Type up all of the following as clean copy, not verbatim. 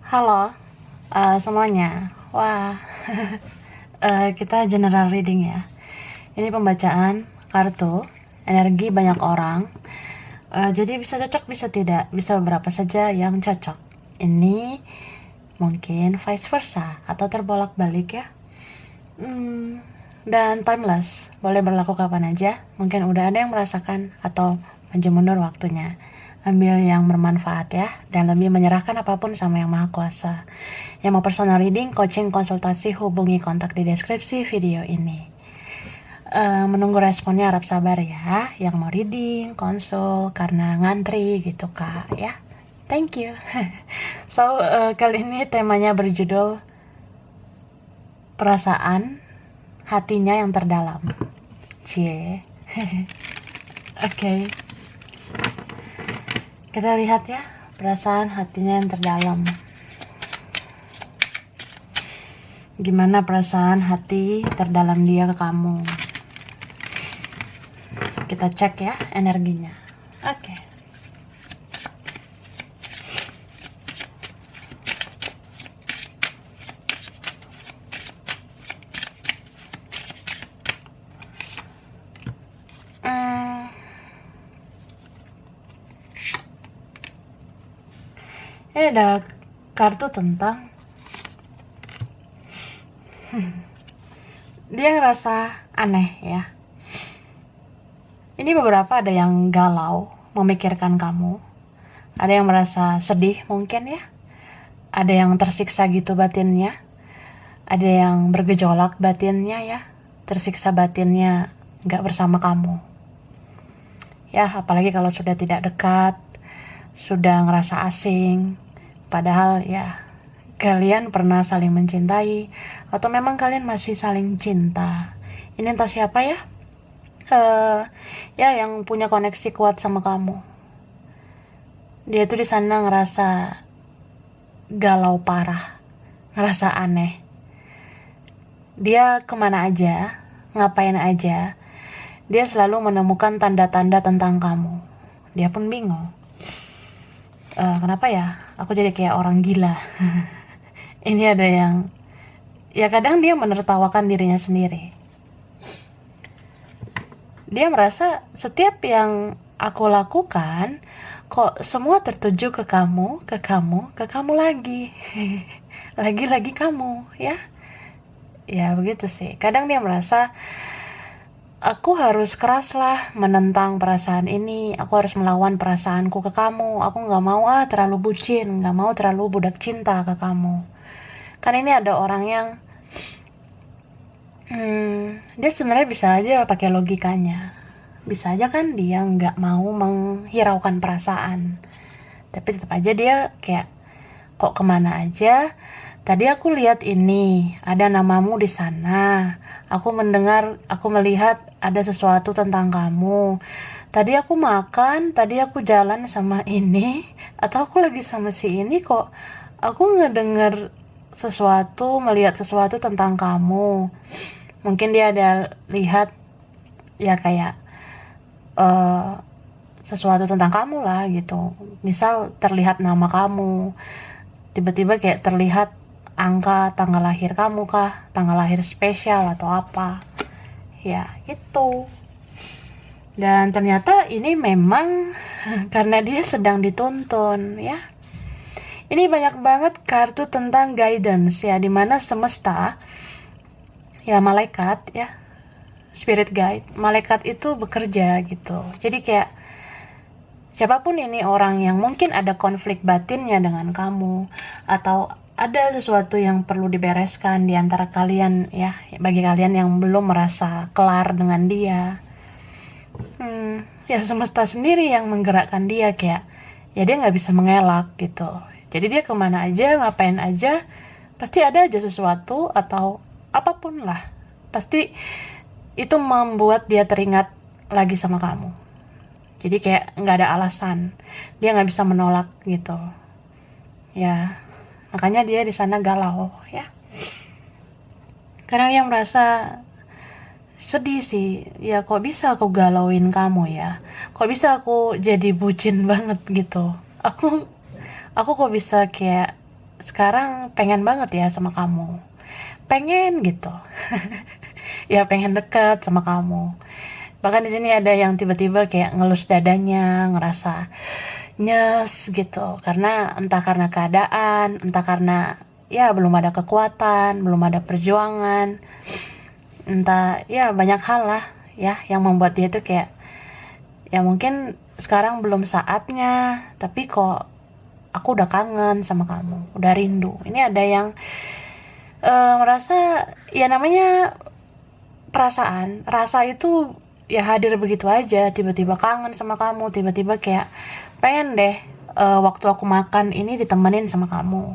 Halo, semuanya. Wah, kita general reading ya. Ini pembacaan kartu energi banyak orang. Jadi bisa cocok, bisa tidak, bisa beberapa saja yang cocok. Ini mungkin vice versa atau terbolak-balik ya. Dan timeless, boleh berlaku kapan aja. Mungkin udah ada yang merasakan atau maju mundur waktunya. Ambil yang bermanfaat ya, dan lebih menyerahkan apapun sama Yang Maha Kuasa. Yang mau personal reading, coaching, konsultasi, hubungi kontak di deskripsi video ini. Menunggu responnya, harap sabar ya. Yang mau reading, konsul, karena ngantri gitu kak ya. Thank you. So, kali ini temanya berjudul perasaan hatinya yang terdalam. Cie. Oke. Kita lihat ya, perasaan hatinya yang terdalam. Gimana perasaan hati terdalam dia ke kamu? Kita cek ya energinya. Oke. Ini ada kartu tentang dia ngerasa aneh ya. Ini beberapa ada yang galau, memikirkan kamu. Ada yang merasa sedih mungkin ya. Ada yang tersiksa gitu batinnya. Ada yang bergejolak batinnya ya. Tersiksa batinnya gak bersama kamu. Ya, apalagi kalau sudah tidak dekat, sudah ngerasa asing. Padahal ya, kalian pernah saling mencintai, atau memang kalian masih saling cinta. Ini entah siapa ya, ya yang punya koneksi kuat sama kamu. Dia tuh di sana ngerasa galau parah, ngerasa aneh. Dia kemana aja, ngapain aja, dia selalu menemukan tanda-tanda tentang kamu. Dia pun bingung. Kenapa ya? Aku jadi kayak orang gila. Ini ada yang, ya kadang dia menertawakan dirinya sendiri. Dia merasa setiap yang aku lakukan, kok semua tertuju ke kamu, ke kamu, ke kamu lagi. Lagi-lagi kamu, ya. Ya begitu sih. Kadang dia merasa, aku harus keras lah menentang perasaan ini. Aku harus melawan perasaanku ke kamu. Aku gak mau terlalu bucin, gak mau terlalu budak cinta ke kamu. Kan ini ada orang yang dia sebenarnya bisa aja pakai logikanya. Bisa aja kan dia gak mau menghiraukan perasaan. Tapi tetap aja dia kayak, kok kemana aja. Tadi aku lihat ini, ada namamu di sana. Aku mendengar, aku melihat ada sesuatu tentang kamu. Tadi aku makan, tadi aku jalan sama ini, atau aku lagi sama si ini kok. Aku ngedenger sesuatu, melihat sesuatu tentang kamu. Mungkin dia ada lihat, ya kayak sesuatu tentang kamu lah gitu. Misal terlihat nama kamu, tiba-tiba kayak terlihat angka tanggal lahir kamu kah, tanggal lahir spesial atau apa ya itu. Dan ternyata ini memang karena dia sedang dituntun ya. Ini banyak banget kartu tentang guidance ya, dimana semesta ya, malaikat ya, spirit guide, malaikat itu bekerja gitu. Jadi kayak siapapun ini orang yang mungkin ada konflik batinnya dengan kamu, atau ada sesuatu yang perlu dibereskan di antara kalian ya, bagi kalian yang belum merasa kelar dengan dia, ya semesta sendiri yang menggerakkan dia, kayak ya dia nggak bisa mengelak gitu. Jadi dia kemana aja, ngapain aja, pasti ada aja sesuatu atau apapun lah, pasti itu membuat dia teringat lagi sama kamu. Jadi kayak nggak ada alasan, dia nggak bisa menolak gitu ya. Makanya dia di sana galau ya. Karena dia merasa sedih sih. Ya kok bisa aku galauin kamu ya? Kok bisa aku jadi bucin banget gitu? Aku kok bisa kayak sekarang pengen banget ya sama kamu, pengen gitu. Ya pengen deket sama kamu. Bahkan di sini ada yang tiba-tiba kayak ngelus dadanya, ngerasa nyes gitu, karena entah karena keadaan, entah karena ya belum ada kekuatan, belum ada perjuangan, entah ya banyak hal lah ya yang membuat dia tuh kayak ya mungkin sekarang belum saatnya, tapi kok aku udah kangen sama kamu, udah rindu. Ini ada yang merasa ya namanya perasaan, rasa itu ya hadir begitu aja, tiba-tiba kangen sama kamu, tiba-tiba kayak pengen deh waktu aku makan ini ditemenin sama kamu.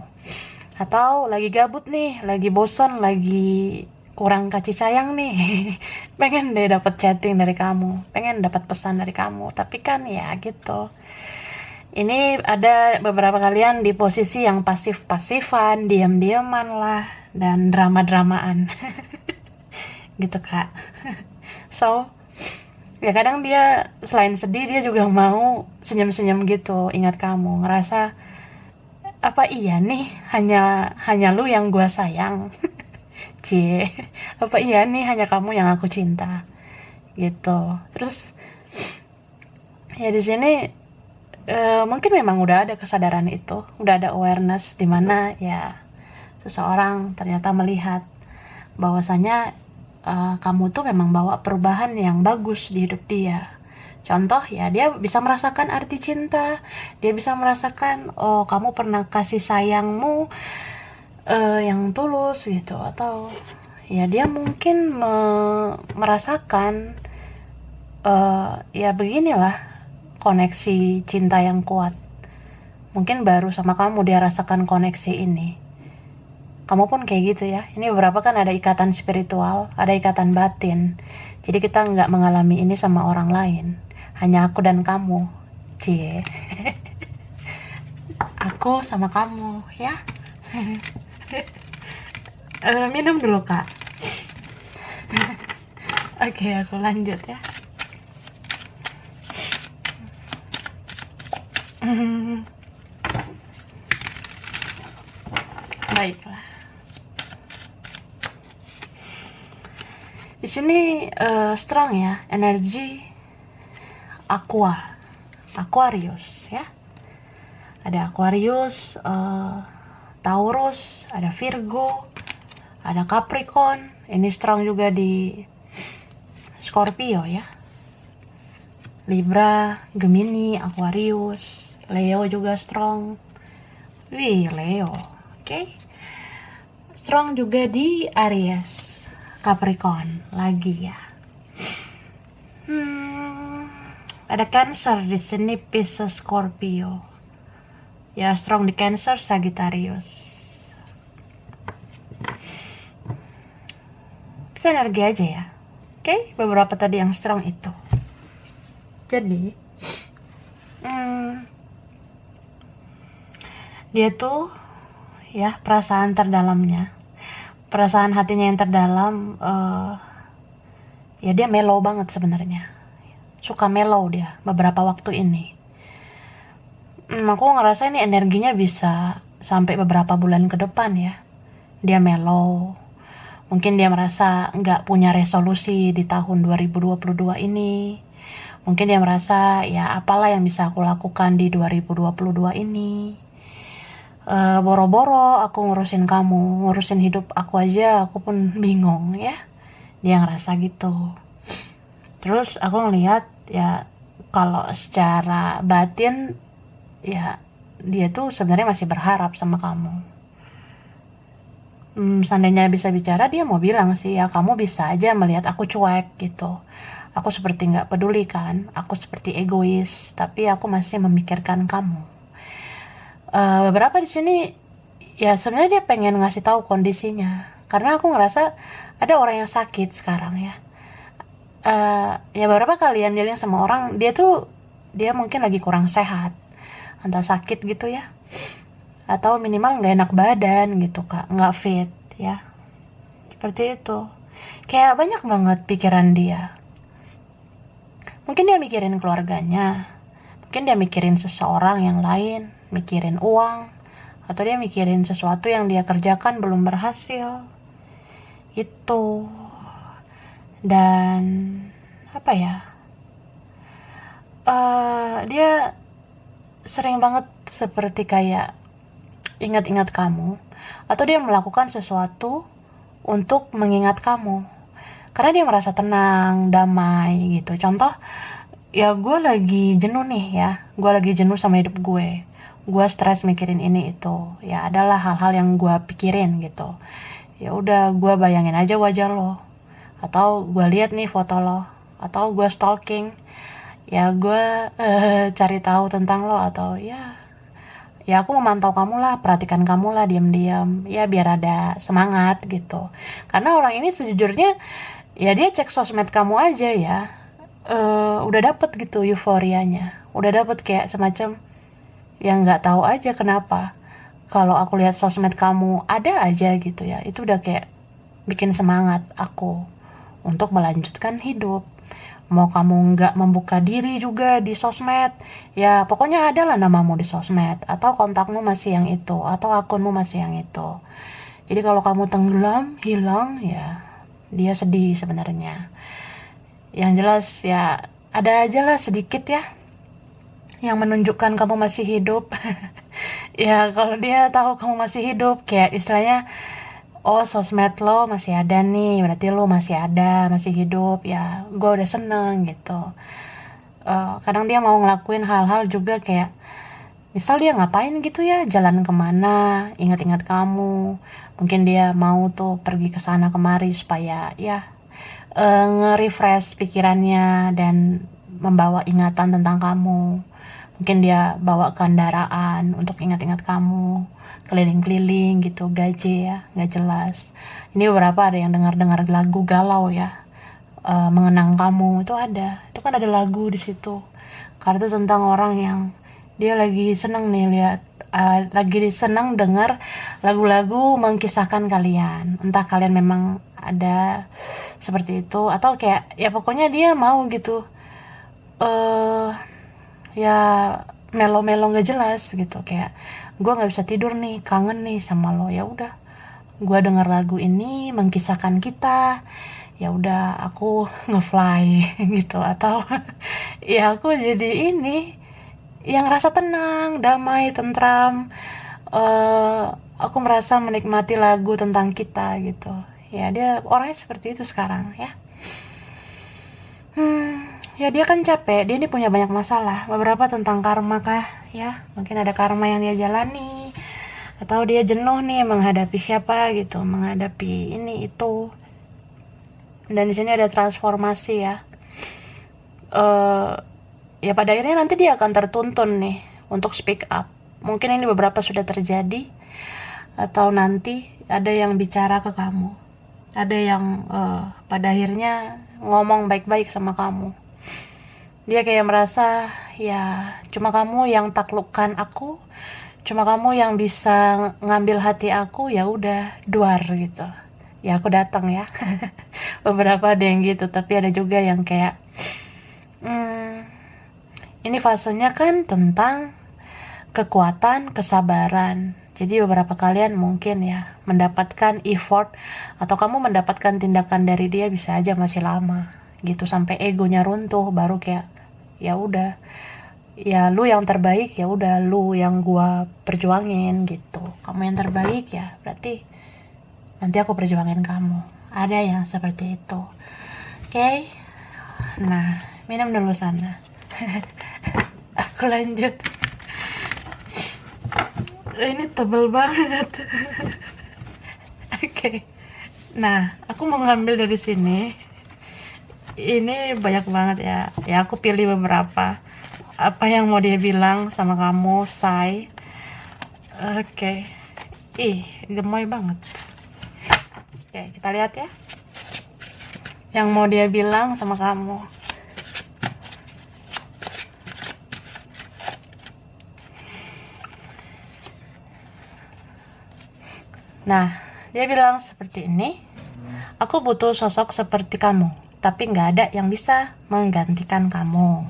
Atau lagi gabut nih, lagi bosan, lagi kurang kasih sayang nih. Pengen deh dapat chatting dari kamu, pengen dapat pesan dari kamu. Tapi kan ya gitu. Ini ada beberapa kalian di posisi yang pasif-pasifan, diam-diaman lah, dan drama-dramaan. Gitu Kak. So, ya kadang dia selain sedih dia juga mau senyum-senyum gitu, ingat kamu, ngerasa apa iya nih hanya lu yang gua sayang. Cie, apa iya nih hanya kamu yang aku cinta gitu. Terus ya di sini mungkin memang udah ada kesadaran itu, udah ada awareness di mana ya seseorang ternyata melihat bahwasanya kamu tuh memang bawa perubahan yang bagus di hidup dia. Contoh ya, dia bisa merasakan arti cinta, dia bisa merasakan oh kamu pernah kasih sayangmu yang tulus gitu, atau ya dia mungkin merasakan ya beginilah koneksi cinta yang kuat. Mungkin baru sama kamu dia rasakan koneksi ini. Kamu pun kayak gitu ya. Ini beberapa kan ada ikatan spiritual, ada ikatan batin. Jadi kita nggak mengalami ini sama orang lain. Hanya aku dan kamu. Cie. Aku sama kamu ya. Minum dulu Kak. Oke, aku lanjut ya. Baiklah. Di sini strong ya, energi Aquarius ya. Ada Aquarius, Taurus, ada Virgo, ada Capricorn. Ini strong juga di Scorpio ya. Libra, Gemini, Aquarius, Leo juga strong. Wih, Leo. Oke. Strong juga di Aries. Capricorn lagi ya. Ada Cancer di sini, Pisces, Scorpio. Ya strong di Cancer, Sagittarius. Bisa energi aja ya. Oke, beberapa tadi yang strong itu. Jadi, dia tuh ya perasaan terdalamnya, perasaan hatinya yang terdalam, ya dia mellow banget sebenarnya, suka mellow dia beberapa waktu ini. Aku ngerasa ini energinya bisa sampai beberapa bulan ke depan ya. Dia mellow, mungkin dia merasa nggak punya resolusi di tahun 2022 ini. Mungkin dia merasa ya apalah yang bisa aku lakukan di 2022 ini. Boro-boro aku ngurusin kamu, ngurusin hidup aku aja aku pun bingung ya. Dia ngerasa gitu. Terus aku ngelihat ya kalau secara batin ya dia tuh sebenarnya masih berharap sama kamu. Seandainya bisa bicara dia mau bilang sih ya kamu bisa aja melihat aku cuek gitu. Aku seperti nggak peduli kan, aku seperti egois, tapi aku masih memikirkan kamu. Beberapa di sini ya sebenarnya dia pengen ngasih tahu kondisinya, karena aku ngerasa ada orang yang sakit sekarang ya. Ya beberapa kalian dealing sama orang dia mungkin lagi kurang sehat, entah sakit gitu ya, atau minimal nggak enak badan gitu Kak, nggak fit ya, seperti itu. Kayak banyak banget pikiran dia. Mungkin dia mikirin keluarganya, mungkin dia mikirin seseorang yang lain, mikirin uang, atau dia mikirin sesuatu yang dia kerjakan belum berhasil itu. Dan apa ya, dia sering banget seperti kayak ingat-ingat kamu, atau dia melakukan sesuatu untuk mengingat kamu karena dia merasa tenang, damai gitu. Contoh, ya gue lagi jenuh nih ya, gue lagi jenuh sama hidup gue stres mikirin ini itu, ya adalah hal-hal yang gue pikirin gitu. Ya udah, gue bayangin aja wajah lo, atau gue lihat nih foto lo, atau gue stalking, ya gue cari tahu tentang lo, atau ya aku memantau kamu lah, perhatikan kamu lah diam-diam, ya biar ada semangat gitu. Karena orang ini sejujurnya ya dia cek sosmed kamu aja ya, udah dapet gitu euforianya, udah dapet kayak semacam yang nggak tahu aja kenapa kalau aku lihat sosmed kamu ada aja gitu ya, itu udah kayak bikin semangat aku untuk melanjutkan hidup. Mau kamu nggak membuka diri juga di sosmed, ya pokoknya ada lah namamu di sosmed, atau kontakmu masih yang itu, atau akunmu masih yang itu. Jadi kalau kamu tenggelam, hilang, ya dia sedih sebenarnya. Yang jelas ya ada aja lah sedikit ya yang menunjukkan kamu masih hidup. Ya kalau dia tahu kamu masih hidup, kayak istilahnya, oh sosmed lo masih ada nih, berarti lo masih ada, masih hidup, ya gue udah seneng gitu. Kadang dia mau ngelakuin hal-hal juga kayak, misal dia ngapain gitu ya, jalan kemana, ingat-ingat kamu, mungkin dia mau tuh pergi ke sana kemari supaya ya nge-refresh pikirannya dan membawa ingatan tentang kamu. Mungkin dia bawa kendaraan untuk ingat-ingat kamu, keliling-keliling gitu, gaje ya, nggak jelas. Ini beberapa ada yang dengar-dengar lagu galau ya, mengenang kamu, itu ada. Itu kan ada lagu di situ. Karena itu tentang orang yang dia lagi seneng nih lihat, lagi seneng dengar lagu-lagu mengkisahkan kalian. Entah kalian memang ada seperti itu, atau kayak ya pokoknya dia mau gitu, ya melo-melo nggak jelas gitu, kayak gue nggak bisa tidur nih, kangen nih sama lo, ya udah gue denger lagu ini mengkisahkan kita, ya udah aku ngefly gitu, atau ya aku jadi ini yang rasa tenang, damai, tentram, aku merasa menikmati lagu tentang kita gitu. Ya dia orangnya seperti itu sekarang ya. Ya dia kan capek, dia ini punya banyak masalah, beberapa tentang karma kah ya, mungkin ada karma yang dia jalani, atau dia jenuh nih menghadapi siapa gitu, menghadapi ini itu. Dan di sini ada transformasi ya, ya pada akhirnya nanti dia akan tertuntun nih untuk speak up. Mungkin ini beberapa sudah terjadi, atau nanti ada yang bicara ke kamu, ada yang pada akhirnya ngomong baik-baik sama kamu. Dia kayak merasa ya cuma kamu yang taklukkan aku, cuma kamu yang bisa ngambil hati aku, ya udah duar gitu, ya aku datang ya. Beberapa ada yang gitu, tapi ada juga yang kayak ini fasenya kan tentang kekuatan, kesabaran. Jadi beberapa kalian mungkin ya mendapatkan effort, atau kamu mendapatkan tindakan dari dia bisa aja masih lama gitu, sampai egonya runtuh, baru kayak ya udah, ya lu yang terbaik, ya udah lu yang gua perjuangin gitu, kamu yang terbaik, ya berarti nanti aku perjuangin kamu. Ada yang seperti itu. Oke. Nah, minum dulu sana. Aku lanjut. Ini tebel banget. Oke. Nah, aku mau ngambil dari sini. Ini banyak banget ya. Ya aku pilih beberapa. Apa yang mau dia bilang sama kamu, say. Oke. Ih, gemoy banget. Oke, kita lihat ya. Yang mau dia bilang sama kamu. Nah, dia bilang seperti ini. Aku butuh sosok seperti kamu, tapi nggak ada yang bisa menggantikan kamu.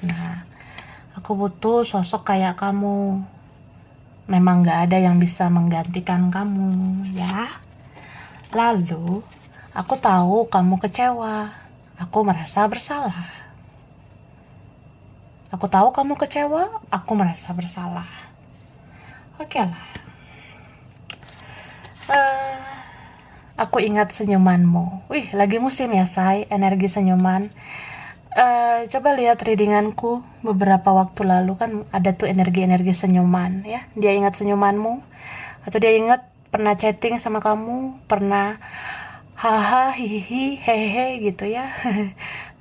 Nah, aku butuh sosok kayak kamu. memang gak ada yang bisa menggantikan kamu, ya. Lalu, aku tahu kamu kecewa. Aku merasa bersalah. Aku tahu kamu kecewa, aku merasa bersalah. Oke lah. Aku ingat senyumanmu. Wih, lagi musim ya, Say, energi senyuman. Coba lihat readinganku beberapa waktu lalu, kan ada tuh energi-energi senyuman, ya. Dia ingat senyumanmu, atau dia ingat pernah chatting sama kamu, pernah haha, hihihi, hehehe gitu ya.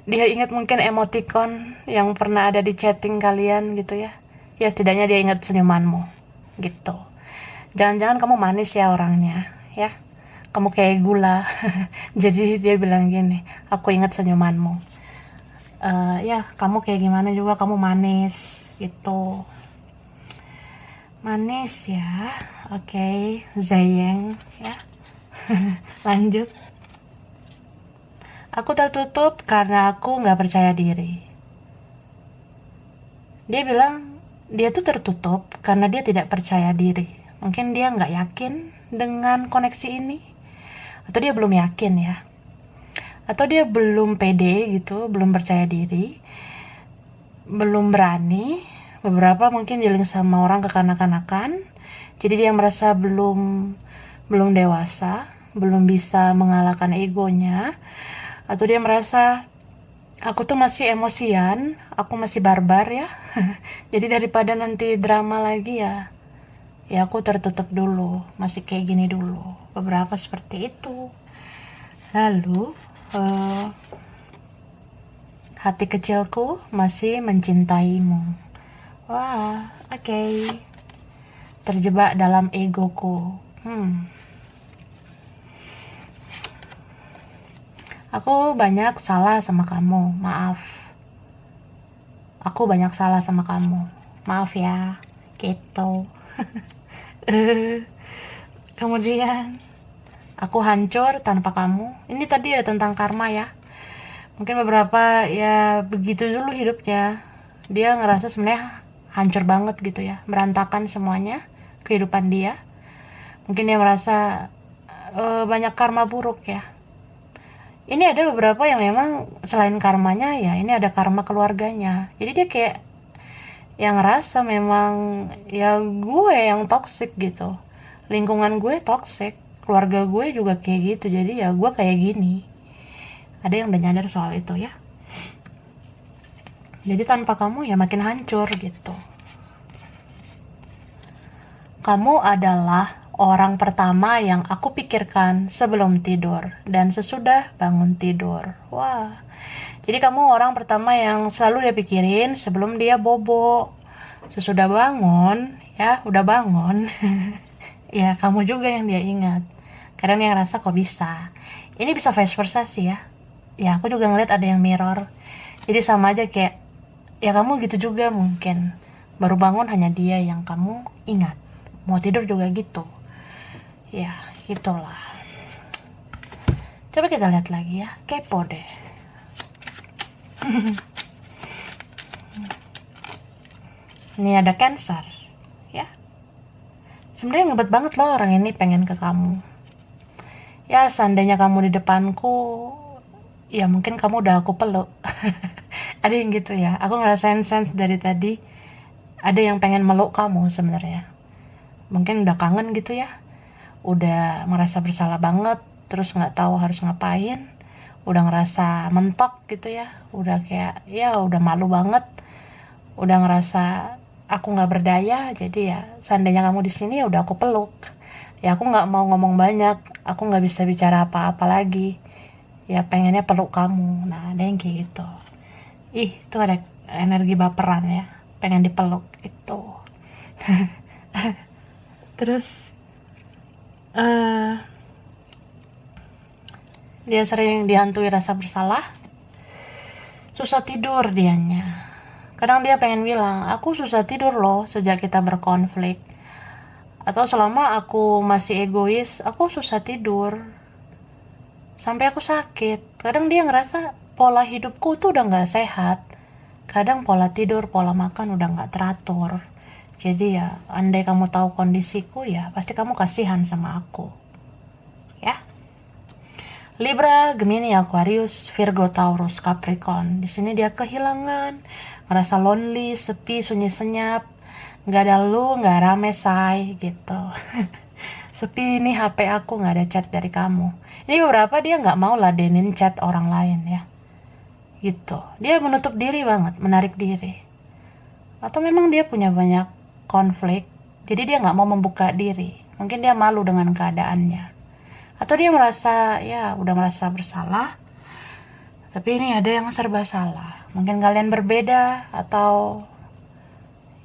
Dia ingat mungkin emoticon yang pernah ada di chatting kalian gitu ya. Ya setidaknya dia ingat senyumanmu gitu. Jangan-jangan kamu manis ya orangnya, ya. Kamu kayak gula. Jadi dia bilang gini, aku ingat senyumanmu. Ya kamu kayak gimana juga, kamu manis gitu. Manis ya. Oke, Zayeng ya. Lanjut. Aku tertutup karena aku gak percaya diri. Dia bilang dia tuh tertutup karena dia tidak percaya diri. Mungkin dia gak yakin dengan koneksi ini, atau dia belum yakin ya, atau dia belum pede gitu, belum percaya diri, belum berani. Beberapa mungkin dealing sama orang kekanak-kanakan, jadi dia merasa belum dewasa, belum bisa mengalahkan egonya, atau dia merasa aku tuh masih emosian, aku masih barbar ya. Jadi daripada nanti drama lagi ya aku tertutup dulu, masih kayak gini dulu. Beberapa seperti itu. Lalu hati kecilku masih mencintaimu. Wah, oke. Terjebak dalam egoku. Aku banyak salah sama kamu, maaf. Aku banyak salah sama kamu, maaf ya, gitu. Kemudian aku hancur tanpa kamu. Ini tadi ya tentang karma ya. Mungkin beberapa ya begitu dulu hidupnya. Dia ngerasa sebenarnya hancur banget gitu ya, berantakan semuanya kehidupan dia. Mungkin dia merasa banyak karma buruk ya. Ini ada beberapa yang memang selain karmanya ya, ini ada karma keluarganya. Jadi dia kayak yang ngerasa memang ya gue yang toxic gitu, lingkungan gue toxic, keluarga gue juga kayak gitu, jadi ya gue kayak gini. Ada yang udah nyadar soal itu ya. Jadi tanpa kamu ya makin hancur gitu. Kamu adalah orang pertama yang aku pikirkan sebelum tidur dan sesudah bangun tidur. Wah, jadi kamu orang pertama yang selalu dia pikirin sebelum dia bobo. Sesudah bangun, ya udah bangun. Ya kamu juga yang dia ingat. Kadang dia ngerasa kok bisa. Ini bisa vice versa sih ya. Ya aku juga ngeliat ada yang mirror. Jadi sama aja kayak, ya kamu gitu juga mungkin. Baru bangun hanya dia yang kamu ingat. Mau tidur juga gitu. Ya gitulah. Coba kita lihat lagi ya, kepo deh. Ini ada Cancer ya. Sebenarnya ngebet banget loh orang ini pengen ke kamu. Ya seandainya kamu di depanku, ya mungkin kamu udah aku peluk. Ada yang gitu ya. Aku ngerasain sense dari tadi, ada yang pengen meluk kamu sebenarnya. Mungkin udah kangen gitu ya, udah merasa bersalah banget, terus nggak tahu harus ngapain, udah ngerasa mentok gitu ya, udah kayak ya udah malu banget, udah ngerasa aku nggak berdaya. Jadi ya seandainya kamu di sini ya udah aku peluk. Ya aku nggak mau ngomong banyak, aku nggak bisa bicara apa-apa lagi. Ya pengennya peluk kamu. Nah ada yang kayak gitu. Itu ada energi baperan ya, pengen dipeluk itu. Terus dia sering dihantui rasa bersalah, susah tidur dianya. Kadang dia pengen bilang, aku susah tidur loh sejak kita berkonflik, atau selama aku masih egois, aku susah tidur sampai aku sakit. Kadang dia ngerasa pola hidupku tuh udah gak sehat. Kadang pola tidur, pola makan udah gak teratur. Jadi ya, andai kamu tahu kondisiku ya, pasti kamu kasihan sama aku. Ya. Libra, Gemini, Aquarius, Virgo, Taurus, Capricorn. Di sini dia kehilangan, ngerasa lonely, sepi, sunyi senyap, nggak ada lu, nggak rame say gitu. Sepi ini HP aku nggak ada chat dari kamu. Ini beberapa dia nggak mau ladenin chat orang lain ya. Gitu. Dia menutup diri banget, menarik diri. Atau memang dia punya banyak konflik, jadi dia nggak mau membuka diri. Mungkin dia malu dengan keadaannya. Atau dia merasa, ya udah merasa bersalah, tapi ini ada yang serba salah. Mungkin kalian berbeda, atau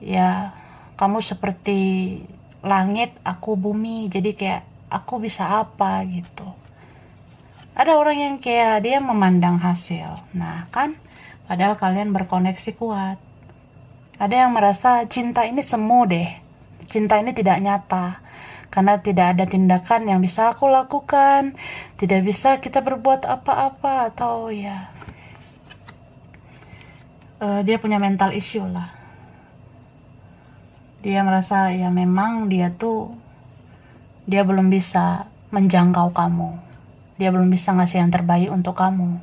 ya kamu seperti langit, aku bumi, jadi kayak aku bisa apa gitu. Ada orang yang kayak dia memandang hasil. Nah kan, padahal kalian berkoneksi kuat. Ada yang merasa cinta ini semu deh. Cinta ini tidak nyata. Karena tidak ada tindakan yang bisa aku lakukan. Tidak bisa kita berbuat apa-apa. Atau ya, dia punya mental issue lah. Dia merasa ya memang dia belum bisa menjangkau kamu. Dia belum bisa ngasih yang terbaik untuk kamu.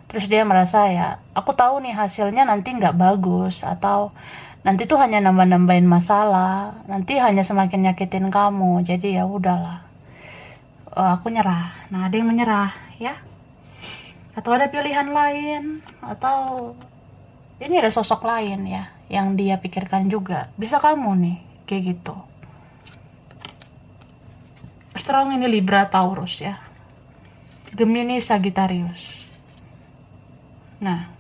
Terus dia merasa ya, aku tahu nih hasilnya nanti nggak bagus, atau nanti tuh hanya nambah-nambahin masalah, nanti hanya semakin nyakitin kamu. Jadi ya udahlah, aku nyerah. Nah ada yang menyerah ya, atau ada pilihan lain, atau ini ada sosok lain ya yang dia pikirkan juga. Bisa kamu nih kayak gitu. Strong ini Libra, Taurus ya, Gemini, Sagittarius. Nah,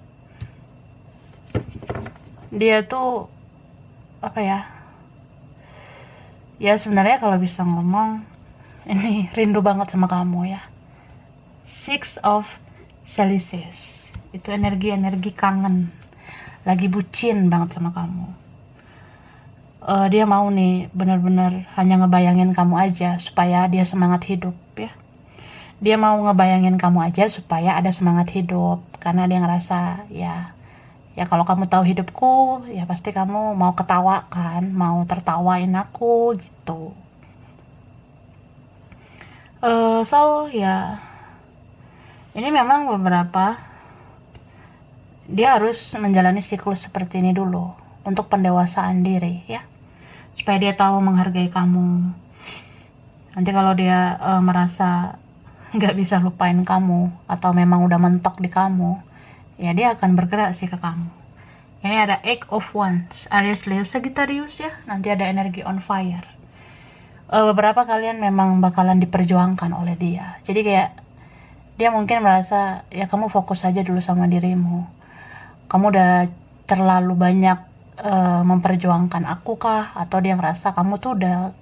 dia tuh apa ya? Ya sebenarnya kalau bisa ngomong, ini rindu banget sama kamu ya. Six of Celsius. Itu energi-energi kangen. Lagi bucin banget sama kamu. Dia mau nih benar-benar hanya ngebayangin kamu aja supaya dia semangat hidup ya. Dia mau ngebayangin kamu aja supaya ada semangat hidup, karena dia ngerasa ya kalau kamu tahu hidupku ya pasti kamu mau ketawa kan, mau tertawain aku gitu. So ya, ini memang beberapa dia harus menjalani siklus seperti ini dulu untuk pendewasaan diri ya, supaya dia tahu menghargai kamu. Nanti kalau dia merasa nggak bisa lupain kamu, atau memang udah mentok di kamu, ya dia akan bergerak sih ke kamu. Ini ada Eight of Wands, Aries, Leo, Sagittarius ya. Nanti ada energi on fire. Beberapa kalian memang bakalan diperjuangkan oleh dia. Jadi kayak dia mungkin merasa ya kamu fokus aja dulu sama dirimu. Kamu udah terlalu banyak memperjuangkan aku kah? Atau dia ngerasa kamu tuh udah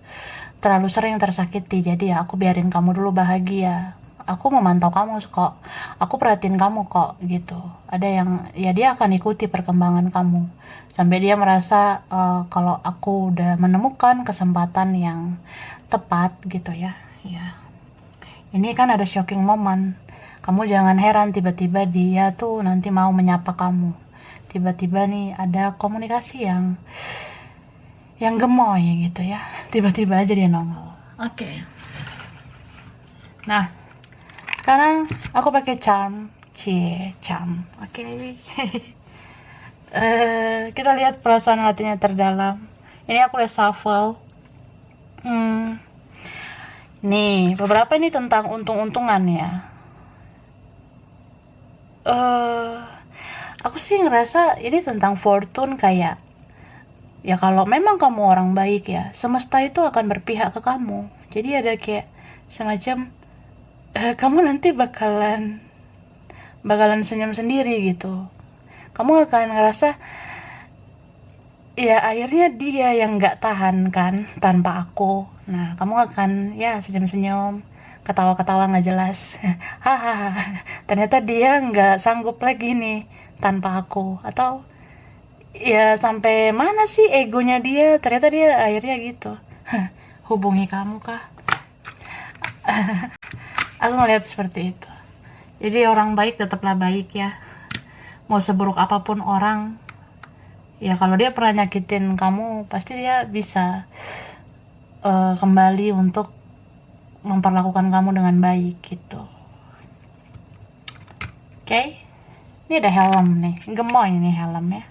terlalu sering tersakiti, jadi ya aku biarin kamu dulu bahagia. Aku memantau kamu kok, aku perhatiin kamu kok gitu. Ada yang ya dia akan ikuti perkembangan kamu sampai dia merasa kalau aku udah menemukan kesempatan yang tepat gitu ya. Ya, ini kan ada shocking moment. Kamu jangan heran tiba-tiba dia tuh nanti mau menyapa kamu. Tiba-tiba nih ada komunikasi yang gemoy gitu ya, tiba-tiba aja dia nongol. Oke. Nah, sekarang aku pakai charm, charm. Oke. Kita lihat perasaan hatinya terdalam. Ini aku udah shuffle. Nih, beberapa ini tentang untung-untungan ya. Aku sih ngerasa ini tentang fortune, kayak ya kalau memang kamu orang baik ya, semesta itu akan berpihak ke kamu. Jadi ada kayak semacam kamu nanti bakalan senyum sendiri gitu. Kamu akan ngerasa ya akhirnya dia yang gak tahan kan tanpa aku. Nah kamu akan ya senyum-senyum, ketawa-ketawa gak jelas. Hahaha, ternyata dia gak sanggup lagi nih tanpa aku. Atau ya sampai mana sih egonya dia, ternyata dia akhirnya gitu. Hubungi kamu kah? Aku ngeliat seperti itu. Jadi orang baik tetaplah baik ya, mau seburuk apapun orang Ya kalau dia pernah nyakitin kamu, pasti dia bisa kembali untuk memperlakukan kamu dengan baik gitu. Oke, ini ada helm nih, gemoy ini helm ya.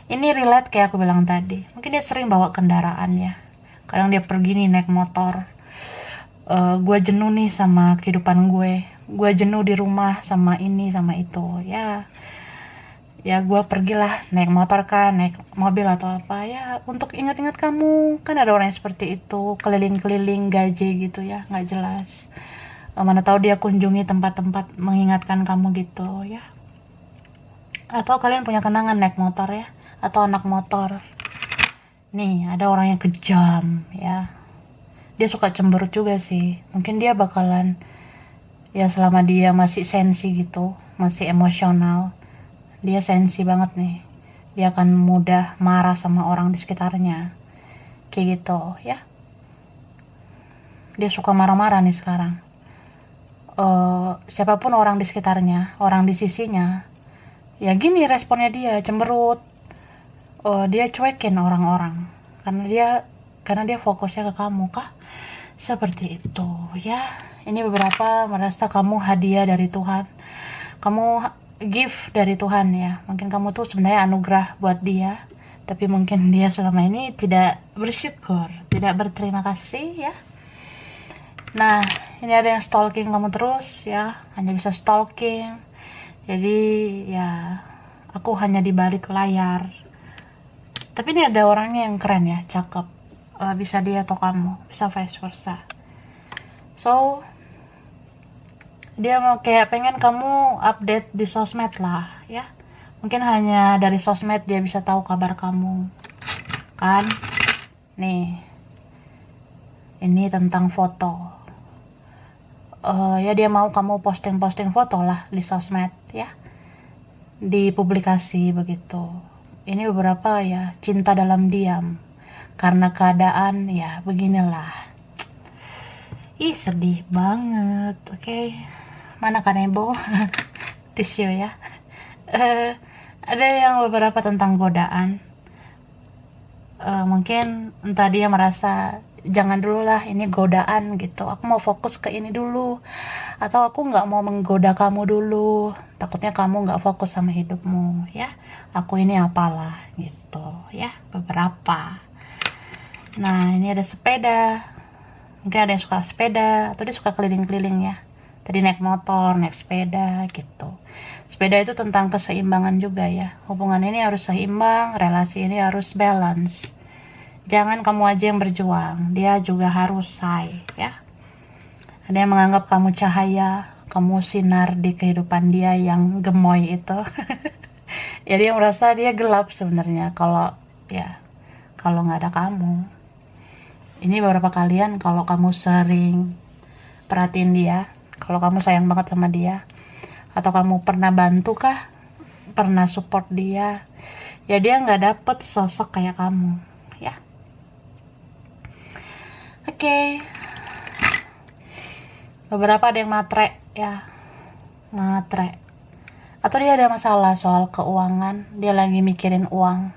Ini relate kayak aku bilang tadi, mungkin dia sering bawa kendaraan ya, kadang dia pergi nih naik motor. Gue jenuh nih sama kehidupan gue jenuh di rumah sama ini sama itu ya. Ya gue pergilah naik motor kan, naik mobil atau apa ya, untuk ingat-ingat kamu. Kan ada orang yang seperti itu, keliling-keliling gaje gitu ya, nggak jelas. Mana tahu dia kunjungi tempat-tempat mengingatkan kamu gitu ya. Atau kalian punya kenangan naik motor ya, atau anak motor. Nih ada orang yang kejam ya, dia suka cemberut juga sih. Mungkin dia bakalan, ya selama dia masih sensi gitu, masih emosional, dia sensi banget nih, dia akan mudah marah sama orang di sekitarnya kayak gitu ya. Dia suka marah-marah nih sekarang. Siapapun orang di sekitarnya, orang di sisinya, ya gini responnya dia, cemberut. Dia cuekin orang-orang karena dia fokusnya ke kamu kah, seperti itu ya. Ini beberapa merasa kamu hadiah dari Tuhan, kamu gift dari Tuhan ya. Mungkin kamu tuh sebenarnya anugerah buat dia, tapi mungkin dia selama ini tidak bersyukur, tidak berterima kasih ya. Nah, ini ada yang stalking kamu terus ya, hanya bisa stalking. Jadi ya, aku hanya di balik layar. Tapi ini ada orangnya yang keren ya, cakep. Bisa dia atau kamu, bisa vice versa. So, dia mau kayak pengen kamu update di sosmed lah ya. Mungkin hanya dari sosmed dia bisa tahu kabar kamu kan. Nih, ini tentang foto. Ya dia mau kamu posting foto lah di sosmed ya, di publikasi begitu. Ini beberapa ya, cinta dalam diam karena keadaan ya beginilah. Ih sedih banget. Oke. Mana Kanebo? Tisu ya. Ada yang beberapa tentang godaan. Mungkin entah dia merasa jangan dulu lah, ini godaan gitu, aku mau fokus ke ini dulu, atau aku nggak mau menggoda kamu dulu, takutnya kamu nggak fokus sama hidupmu ya, aku ini apalah gitu ya, beberapa. Nah ini ada sepeda, mungkin ada yang suka sepeda atau dia suka keliling-keliling ya, tadi naik motor, naik sepeda gitu. Sepeda itu tentang keseimbangan juga ya, hubungan ini harus seimbang, relasi ini harus balance. Jangan kamu aja yang berjuang, dia juga harus say ya. Ada yang menganggap kamu cahaya, kamu sinar di kehidupan dia yang gemoy itu. Jadi yang merasa dia gelap sebenarnya kalau nggak ada kamu. Ini beberapa kalian kalau kamu sering perhatiin dia, kalau kamu sayang banget sama dia, atau kamu pernah bantu kah, pernah support dia, ya dia nggak dapet sosok kayak kamu ya. Oke. Beberapa ada yang matre ya, matre, atau dia ada masalah soal keuangan, dia lagi mikirin uang.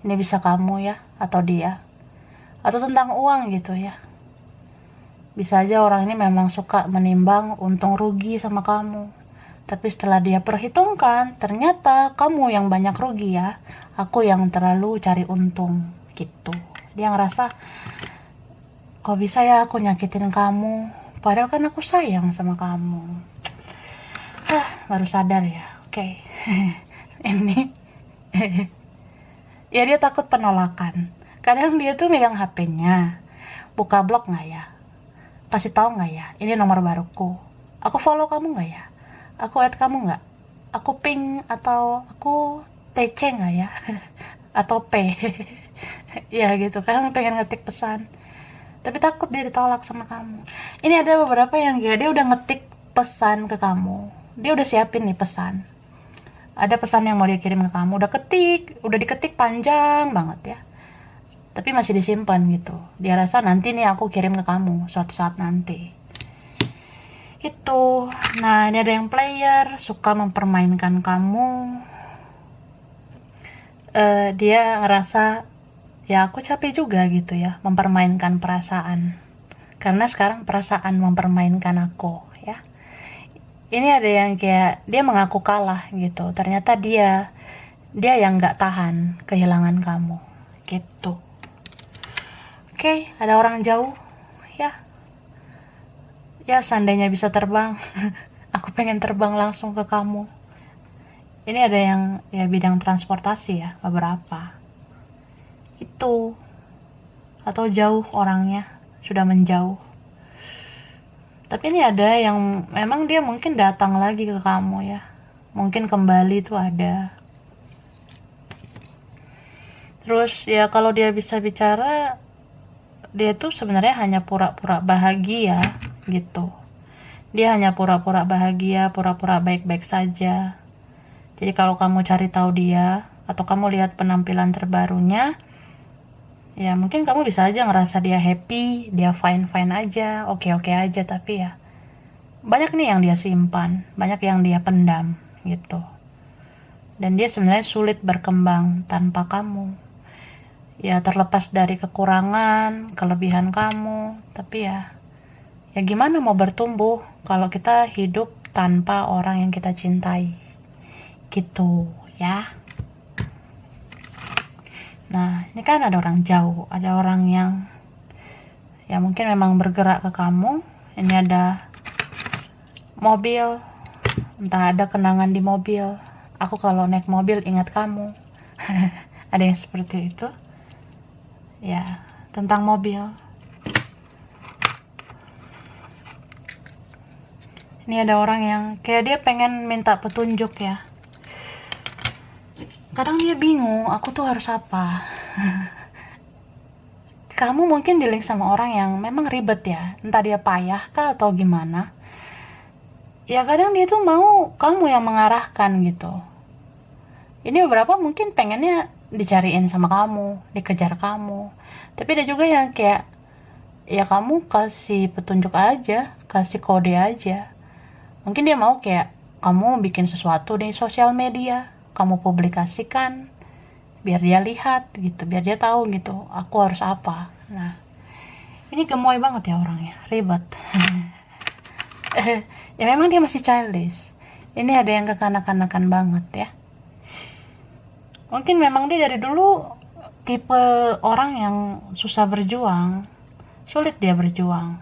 Ini bisa kamu ya, atau dia, atau tentang uang gitu ya. Bisa aja orang ini memang suka menimbang untung rugi sama kamu, tapi setelah dia perhitungkan, ternyata kamu yang banyak rugi ya, aku yang terlalu cari untung gitu. Dia ngerasa, kok bisa ya aku nyakitin kamu, padahal kan aku sayang sama kamu. Baru sadar ya. Oke. Ini ya dia takut penolakan. Kadang dia tuh megang HP-nya, buka blog nggak ya, kasih tahu nggak ya, ini nomor baruku, aku follow kamu nggak ya, aku add kamu nggak, aku ping atau aku TC nggak ya, atau P. Ya gitu kan, pengen ngetik pesan tapi takut dia ditolak sama kamu. Ini ada beberapa yang dia udah ngetik pesan ke kamu, dia udah siapin nih pesan, ada pesan yang mau dia kirim ke kamu, udah diketik panjang banget ya, tapi masih disimpan gitu. Dia rasa nanti nih aku kirim ke kamu suatu saat nanti gitu. Nah ini ada yang player, suka mempermainkan kamu, dia ngerasa ya aku capek juga gitu ya mempermainkan perasaan, karena sekarang perasaan mempermainkan aku ya. Ini ada yang kayak dia mengaku kalah gitu, ternyata dia yang nggak tahan kehilangan kamu gitu. Oke, ada orang jauh ya. Ya seandainya bisa terbang aku pengen terbang langsung ke kamu. Ini ada yang ya bidang transportasi ya, beberapa itu, atau jauh orangnya sudah menjauh. Tapi ini ada yang memang dia mungkin datang lagi ke kamu ya, mungkin kembali tuh ada. Terus ya kalau dia bisa bicara, dia tuh sebenarnya hanya pura-pura bahagia gitu. Dia hanya pura-pura bahagia, pura-pura baik-baik saja. Jadi kalau kamu cari tahu dia atau kamu lihat penampilan terbarunya, ya mungkin kamu bisa aja ngerasa dia happy, dia fine-fine aja, oke-oke aja, tapi ya banyak nih yang dia simpan, banyak yang dia pendam gitu. Dan dia sebenarnya sulit berkembang tanpa kamu. Ya terlepas dari kekurangan, kelebihan kamu, tapi ya gimana mau bertumbuh kalau kita hidup tanpa orang yang kita cintai gitu ya. Nah ini kan ada orang jauh, ada orang yang ya mungkin memang bergerak ke kamu. Ini ada mobil, entah ada kenangan di mobil. Aku kalau naik mobil ingat kamu. Ada yang seperti itu ya, tentang mobil. Ini ada orang yang kayak dia pengen minta petunjuk ya. Kadang dia bingung, aku tuh harus apa. Kamu mungkin di-link sama orang yang memang ribet ya, entah dia payah kah atau gimana. Ya kadang dia tuh mau kamu yang mengarahkan gitu. Ini beberapa mungkin pengennya dicariin sama kamu, dikejar kamu. Tapi ada juga yang kayak ya kamu kasih petunjuk aja, kasih kode aja. Mungkin dia mau kayak kamu bikin sesuatu di sosial media, kamu publikasikan, biar dia lihat gitu, biar dia tahu gitu, aku harus apa. Nah, ini gemoy banget ya orangnya, ribet. Ya memang dia masih childish. Ini ada yang kekanak-kanakan banget ya. Mungkin memang dia dari dulu tipe orang yang susah berjuang, sulit dia berjuang.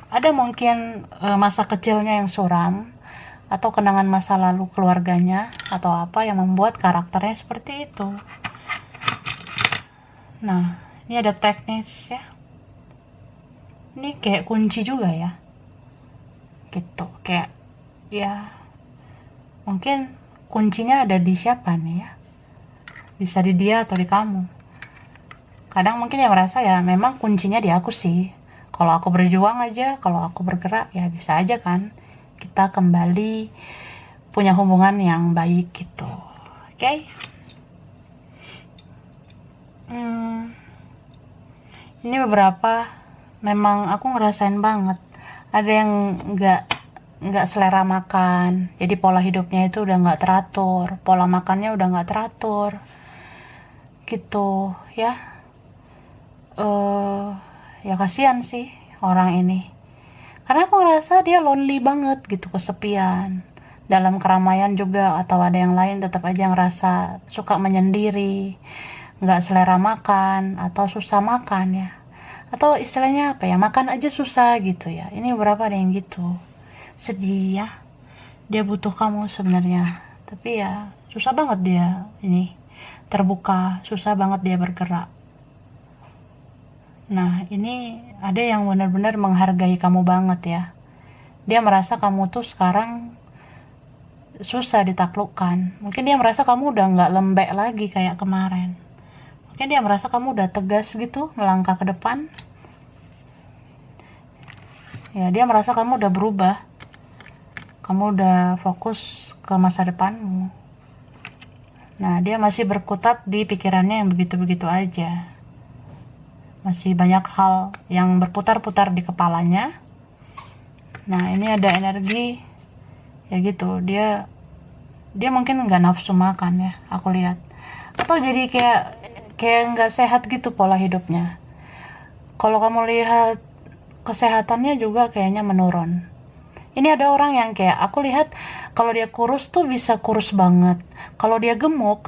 Ada mungkin masa kecilnya yang suram, atau kenangan masa lalu keluarganya, atau apa yang membuat karakternya seperti itu. Nah, ini ada teknis ya. Ini kayak kunci juga ya. Gitu, kayak ya mungkin kuncinya ada di siapa nih ya. Bisa di dia atau di kamu. Kadang mungkin ya merasa ya memang kuncinya di aku sih. Kalau aku berjuang aja, kalau aku bergerak ya bisa aja kan kita kembali punya hubungan yang baik gitu. Oke? Ini beberapa memang aku ngerasain banget. Ada yang nggak selera makan, jadi pola hidupnya itu udah nggak teratur, pola makannya udah nggak teratur gitu ya. Ya kasihan sih orang ini, karena aku ngerasa dia lonely banget gitu, kesepian dalam keramaian juga, atau ada yang lain tetap aja ngerasa suka menyendiri, nggak selera makan atau susah makan ya, atau istilahnya apa ya, makan aja susah gitu ya. Ini beberapa ada yang gitu, sedih ya, dia butuh kamu sebenarnya, tapi ya susah banget dia ini terbuka, susah banget dia bergerak. Nah ini ada yang benar-benar menghargai kamu banget ya, dia merasa kamu tuh sekarang susah ditaklukkan. Mungkin dia merasa kamu udah nggak lembek lagi kayak kemarin, mungkin dia merasa kamu udah tegas gitu melangkah ke depan ya. Dia merasa kamu udah berubah, kamu udah fokus ke masa depanmu. Nah dia masih berkutat di pikirannya yang begitu-begitu aja, masih banyak hal yang berputar-putar di kepalanya. Nah ini ada energi ya gitu, dia mungkin nggak nafsu makan ya, aku lihat atau jadi kayak nggak sehat gitu pola hidupnya. Kalau kamu lihat kesehatannya juga kayaknya menurun. Ini ada orang yang kayak aku lihat kalau dia kurus tuh bisa kurus banget, kalau dia gemuk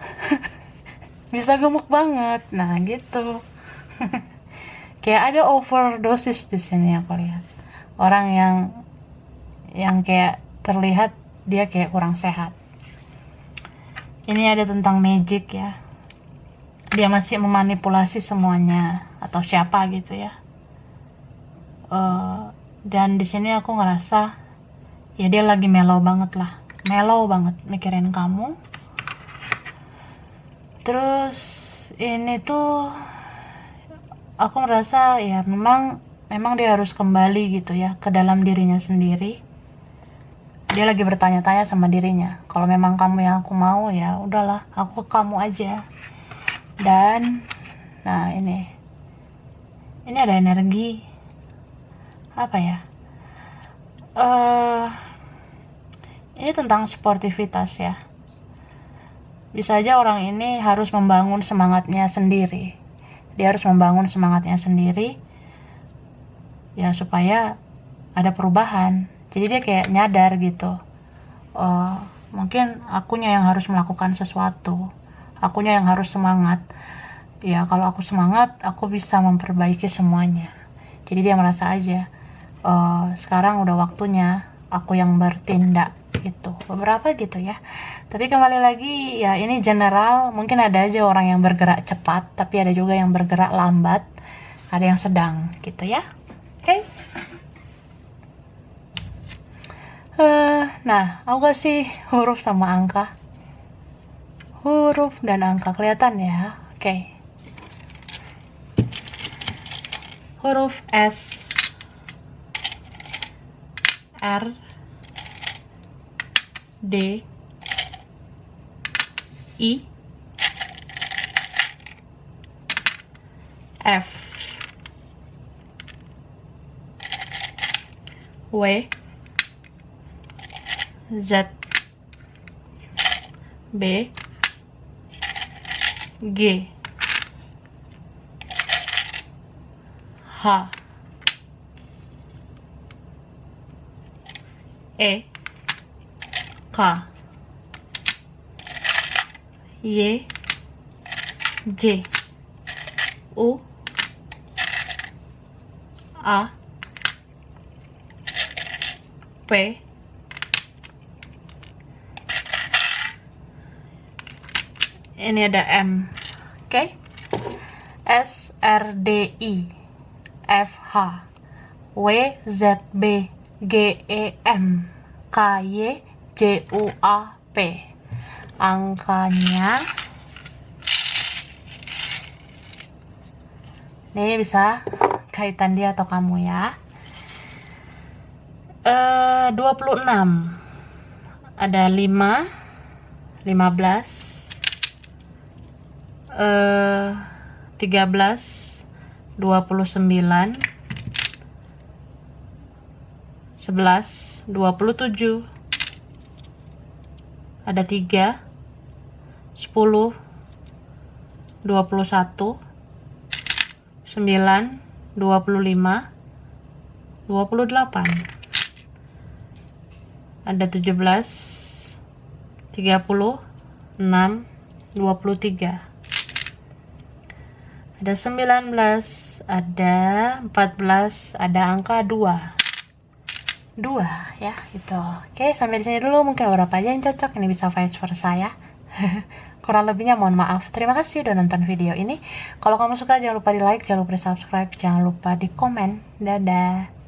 bisa gemuk banget. Nah gitu. Kayak ada overdosis di sini aku lihat. Orang yang kayak terlihat dia kayak kurang sehat. Ini ada tentang magic ya. Dia masih memanipulasi semuanya atau siapa gitu ya. Dan di sini aku ngerasa ya dia lagi mellow banget lah, mellow banget mikirin kamu. Terus ini tuh aku ngerasa ya memang dia harus kembali gitu ya ke dalam dirinya sendiri. Dia lagi bertanya-tanya sama dirinya, kalau memang kamu yang aku mau ya udahlah, aku ke kamu aja. Dan nah ini ada energi apa ya, ini tentang sportivitas ya. Bisa aja orang ini harus membangun semangatnya sendiri. Dia harus membangun semangatnya sendiri ya supaya ada perubahan. Jadi dia kayak nyadar gitu, mungkin akunya yang harus melakukan sesuatu, akunya yang harus semangat ya. Kalau aku semangat, aku bisa memperbaiki semuanya. Jadi dia merasa aja sekarang udah waktunya aku yang bertindak gitu, beberapa gitu ya. Tapi kembali lagi ya, ini general, mungkin ada aja orang yang bergerak cepat, tapi ada juga yang bergerak lambat, ada yang sedang gitu ya. Oke. Nah, aku kasih huruf sama angka. Huruf dan angka kelihatan ya. Oke. Huruf S, R, D, I, F, W, Z, B, G, H, E, K, Y, J, U, A, P, ini ada M. Oke. S, R, D, I, F, H, W, Z, B, G, E, M, K, Y, J, U, A, P. Angkanya ini bisa kaitan dia atau kamu ya. 26, ada 5, 15, 13, 29, 11, 27, ada 3, 10, 21, 9, 25, 28, ada 17, 30, 6, 23, ada 19, ada 14, ada angka 2 ya gitu. Oke, sampai di sini dulu, mungkin beberapa aja yang cocok, ini bisa vice versa ya. Kurang lebihnya mohon maaf. Terima kasih udah nonton video ini. Kalau kamu suka jangan lupa di like, jangan lupa di subscribe, jangan lupa di komen. Dadah.